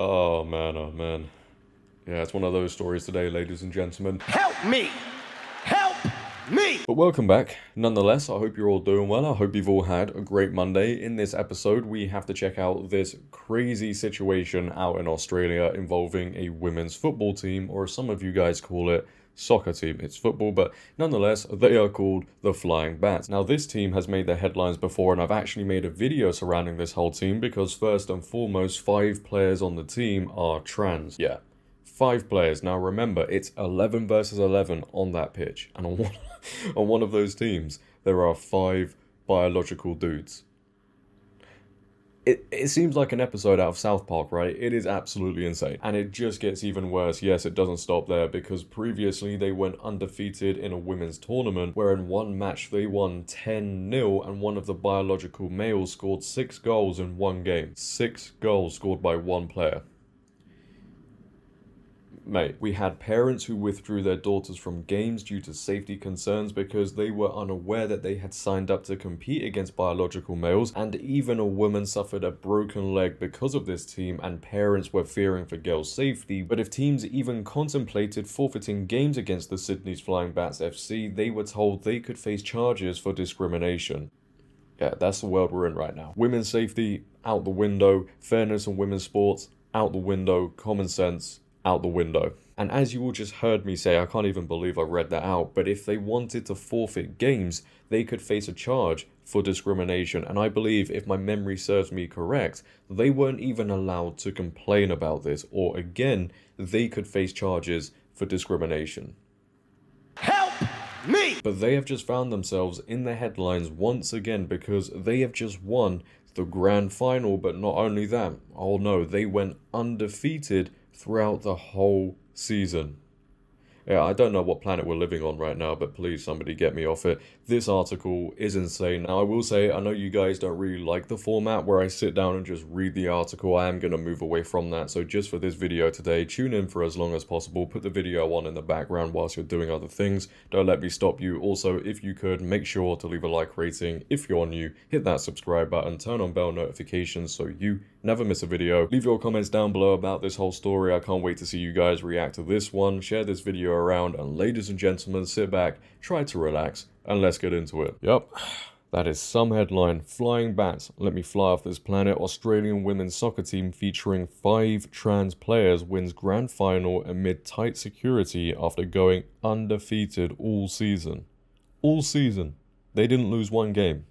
Oh man, oh man. Yeah, it's one of those stories today, ladies and gentlemen. Help me! Help me! But welcome back. Nonetheless, I hope you're all doing well. I hope you've all had a great Monday. In this episode, we have to check out this crazy situation out in Australia involving a women's football team, or as some of you guys call it, soccer team. It's football, but nonetheless, they are called the Flying Bats. Now, this team has made the headlines before, and I've actually made a video surrounding this whole team because first and foremost, 5 players on the team are trans. Yeah. 5 players. Now remember, it's 11 versus 11 on that pitch. And on one of those teams, there are 5 biological dudes. It seems like an episode out of South Park, right? It is absolutely insane. And it just gets even worse. Yes, it doesn't stop there because previously they went undefeated in a women's tournament where in one match they won 10-0 and one of the biological males scored 6 goals in one game. 6 goals scored by one player. Mate, we had parents who withdrew their daughters from games due to safety concerns because they were unaware that they had signed up to compete against biological males, and even a woman suffered a broken leg because of this team, and parents were fearing for girls' safety. But if teams even contemplated forfeiting games against the Sydney's Flying Bats FC, they were told they could face charges for discrimination. Yeah, that's the world we're in right now. Women's safety, out the window. Fairness in women's sports, out the window. Common sense, out the window. And as you all just heard me say, I can't even believe I read that out, but if they wanted to forfeit games, they could face a charge for discrimination. And I believe, if my memory serves me correct, they weren't even allowed to complain about this, or again, they could face charges for discrimination. Help me! But they have just found themselves in the headlines once again because they have just won the grand final. But not only that, oh no, they went undefeated throughout the whole season. Yeah, I don't know what planet we're living on right now, but please somebody get me off it. This article is insane. Now I will say, I know you guys don't really like the format where I sit down and just read the article. I am going to move away from that. So just for this video today, tune in for as long as possible. Put the video on in the background whilst you're doing other things. Don't let me stop you. Also, if you could, make sure to leave a like rating. If you're new, hit that subscribe button, turn on bell notifications so you never miss a video. Leave your comments down below about this whole story. I can't wait to see you guys react to this one. Share this video around, and ladies and gentlemen, sit back, try to relax, and let's get into it. Yup, that is some headline. Flying Bats, let me fly off this planet. Australian women's soccer team featuring 5 trans players wins grand final amid tight security after going undefeated all season. All season. They didn't lose one game.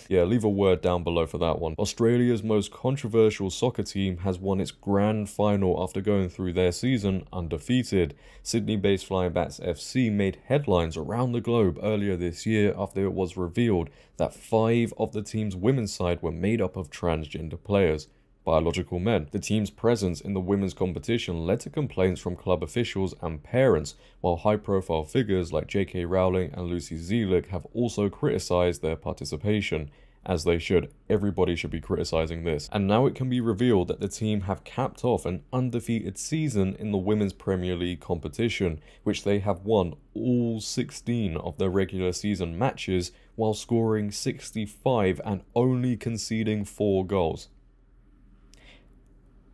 Yeah, leave a word down below for that one. Australia's most controversial soccer team has won its grand final after going through their season undefeated. Sydney-based Flying Bats FC made headlines around the globe earlier this year after it was revealed that 5 of the team's women's side were made up of transgender players. Biological men. The team's presence in the women's competition led to complaints from club officials and parents, while high-profile figures like J.K. Rowling and Lucy Zelic have also criticised their participation. As they should. Everybody should be criticising this. And now it can be revealed that the team have capped off an undefeated season in the Women's Premier League competition, which they have won all 16 of their regular season matches while scoring 65 and only conceding 4 goals.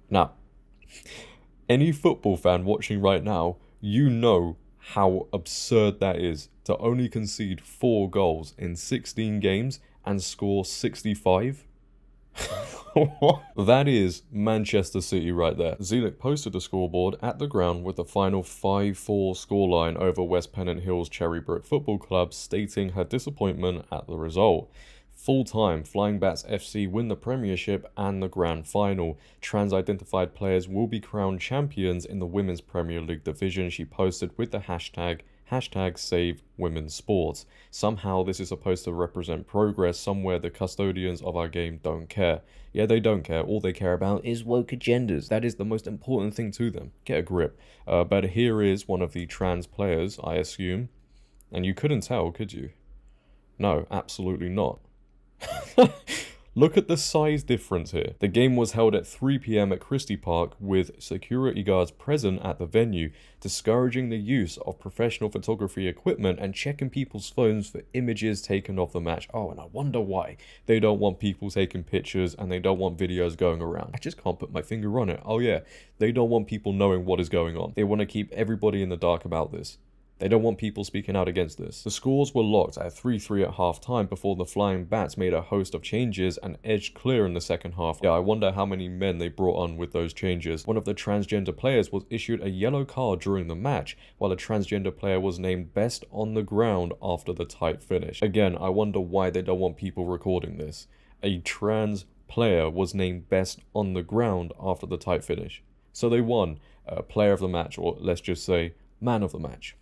Now, any football fan watching right now, you know how absurd that is to only concede 4 goals in 16 games and score 65. That is Manchester City right there. Zelic posted the scoreboard at the ground with the final 5-4 scoreline over West Pennant Hills Cherrybrook Football Club, stating her disappointment at the result. Full-time, Flying Bats FC win the Premiership and the Grand Final. Trans-identified players will be crowned champions in the Women's Premier League division, she posted with the hashtag #SaveWomenSports. Somehow this is supposed to represent progress. Somewhere the custodians of our game don't care. Yeah, they don't care. All they care about is woke agendas. That is the most important thing to them. Get a grip. But here is one of the trans players, I assume. And you couldn't tell, could you? No, absolutely not. Look at the size difference here. The game was held at 3 PM at Christie Park with security guards present at the venue, discouraging the use of professional photography equipment and checking people's phones for images taken of the match. Oh, and I wonder why they don't want people taking pictures and they don't want videos going around. I just can't put my finger on it. Oh yeah, they don't want people knowing what is going on. They want to keep everybody in the dark about this. They don't want people speaking out against this. The scores were locked at 3-3 at half-time before the Flying Bats made a host of changes and edged clear in the second half. Yeah, I wonder how many men they brought on with those changes. One of the transgender players was issued a yellow card during the match, while a transgender player was named best on the ground after the tight finish. Again, I wonder why they don't want people recording this. A trans player was named best on the ground after the tight finish. So they won player of the match, or let's just say man of the match.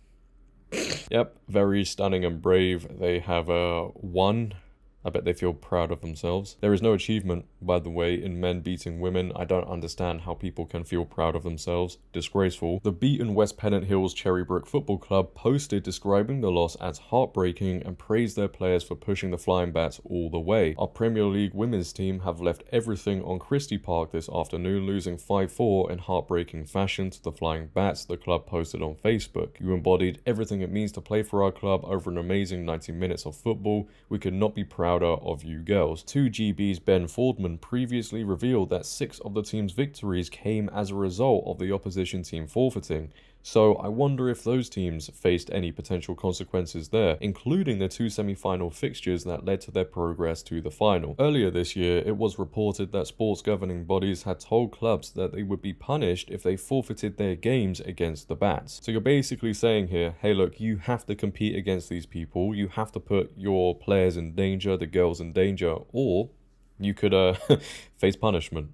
Yep, very stunning and brave. They have won. I bet they feel proud of themselves. There is no achievement, by the way, in men beating women. I don't understand how people can feel proud of themselves. Disgraceful. The beaten West Pennant Hills Cherrybrook Football Club posted describing the loss as heartbreaking and praised their players for pushing the Flying Bats all the way. Our Premier League women's team have left everything on Christie Park this afternoon, losing 5-4 in heartbreaking fashion to the Flying Bats, the club posted on Facebook. You embodied everything it means to play for our club over an amazing 90 minutes of football. We could not be prouder of you girls. 2GB's Ben Fordman previously revealed that 6 of the team's victories came as a result of the opposition team forfeiting. So I wonder if those teams faced any potential consequences there, including the 2 semi-final fixtures that led to their progress to the final. Earlier this year, it was reported that sports governing bodies had told clubs that they would be punished if they forfeited their games against the Bats. So you're basically saying here, hey look, you have to compete against these people, you have to put your players in danger, the girls in danger, or you could face punishment.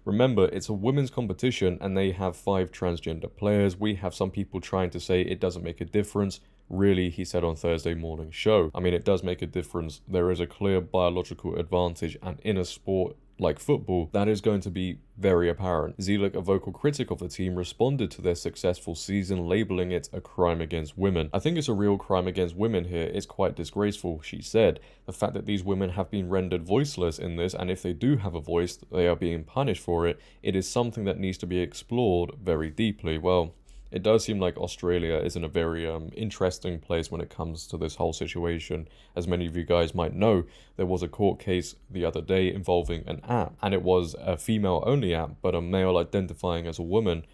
Remember, it's a women's competition and they have 5 transgender players. We have some people trying to say it doesn't make a difference. Really, he said on Thursday morning show. I mean, it does make a difference. There is a clear biological advantage, and in a sport like football, that is going to be very apparent. Zilek, a vocal critic of the team, responded to their successful season, labeling it a crime against women. I think it's a real crime against women here. It's quite disgraceful, she said. The fact that these women have been rendered voiceless in this, and if they do have a voice, they are being punished for it. It is something that needs to be explored very deeply. Well, it does seem like Australia is in a very interesting place when it comes to this whole situation. As many of you guys might know, there was a court case the other day involving an app, and it was a female-only app, but a male identifying as a woman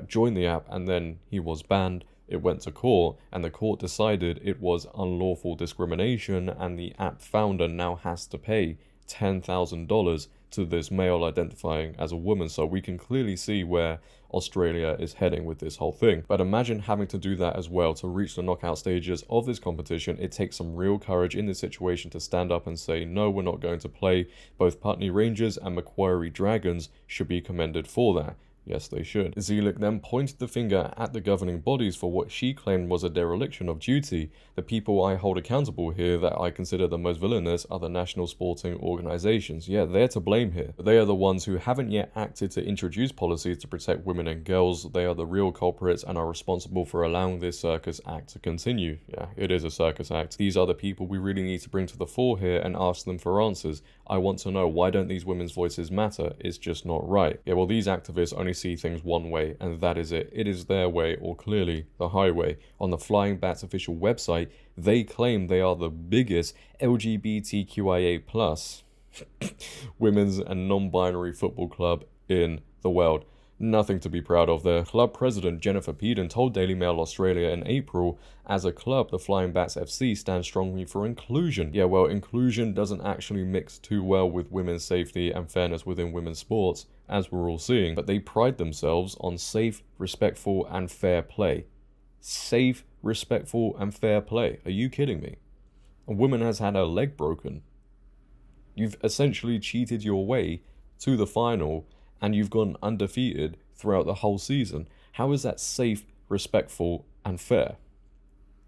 joined the app, and then he was banned. It went to court, and the court decided it was unlawful discrimination, and the app founder now has to pay $10,000 to this male identifying as a woman. So we can clearly see where Australia is heading with this whole thing. But imagine having to do that as well to reach the knockout stages of this competition. It takes some real courage in this situation to stand up and say, no, we're not going to play. Both Putney Rangers and Macquarie Dragons should be commended for that. Yes, they should. Zilek then pointed the finger at the governing bodies for what she claimed was a dereliction of duty. The people I hold accountable here that I consider the most villainous are the national sporting organisations. Yeah, they're to blame here. They are the ones who haven't yet acted to introduce policies to protect women and girls. They are the real culprits and are responsible for allowing this circus act to continue. Yeah, it is a circus act. These are the people we really need to bring to the fore here and ask them for answers. I want to know, why don't these women's voices matter? It's just not right. Yeah, well, these activists only see things one way, and that is it. It is their way, or clearly the highway. On the Flying Bats official website, they claim they are the biggest LGBTQIA+ women's and non-binary football club in the world. Nothing to be proud of there. Club president Jennifer Peden told Daily Mail Australia in April, as a club, the Flying Bats FC stands strongly for inclusion. Yeah, well, inclusion doesn't actually mix too well with women's safety and fairness within women's sports, as we're all seeing. But they pride themselves on safe, respectful, and fair play. Safe, respectful, and fair play. Are you kidding me? A woman has had her leg broken. You've essentially cheated your way to the final, and you've gone undefeated throughout the whole season. How is that safe, respectful, and fair?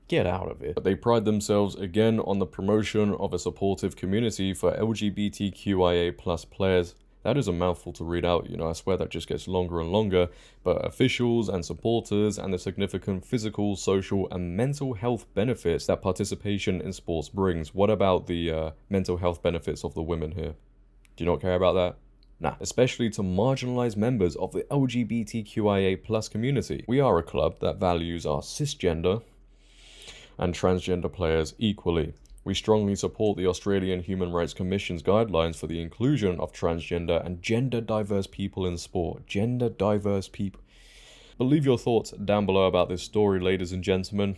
Get out of it. But they pride themselves again on the promotion of a supportive community for LGBTQIA+ players, That is a mouthful to read out, I swear that just gets longer and longer. But officials and supporters and the significant physical, social, and mental health benefits that participation in sports brings. What about the mental health benefits of the women here? Do you not care about that? Nah, especially to marginalized members of the LGBTQIA+ community. We are a club that values our cisgender and transgender players equally. We strongly support the Australian Human Rights Commission's guidelines for the inclusion of transgender and gender-diverse people in sport. Gender-diverse people. But leave your thoughts down below about this story, ladies and gentlemen.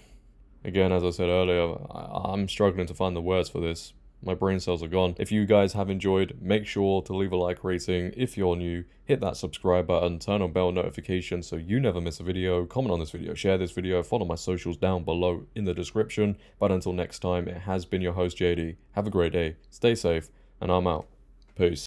Again, as I said earlier, I'm struggling to find the words for this. My brain cells are gone. If you guys have enjoyed, make sure to leave a like rating. If you're new, hit that subscribe button, turn on bell notifications so you never miss a video. Comment on this video, share this video, follow my socials down below in the description. But until next time, it has been your host JD. Have a great day, stay safe, and I'm out. Peace.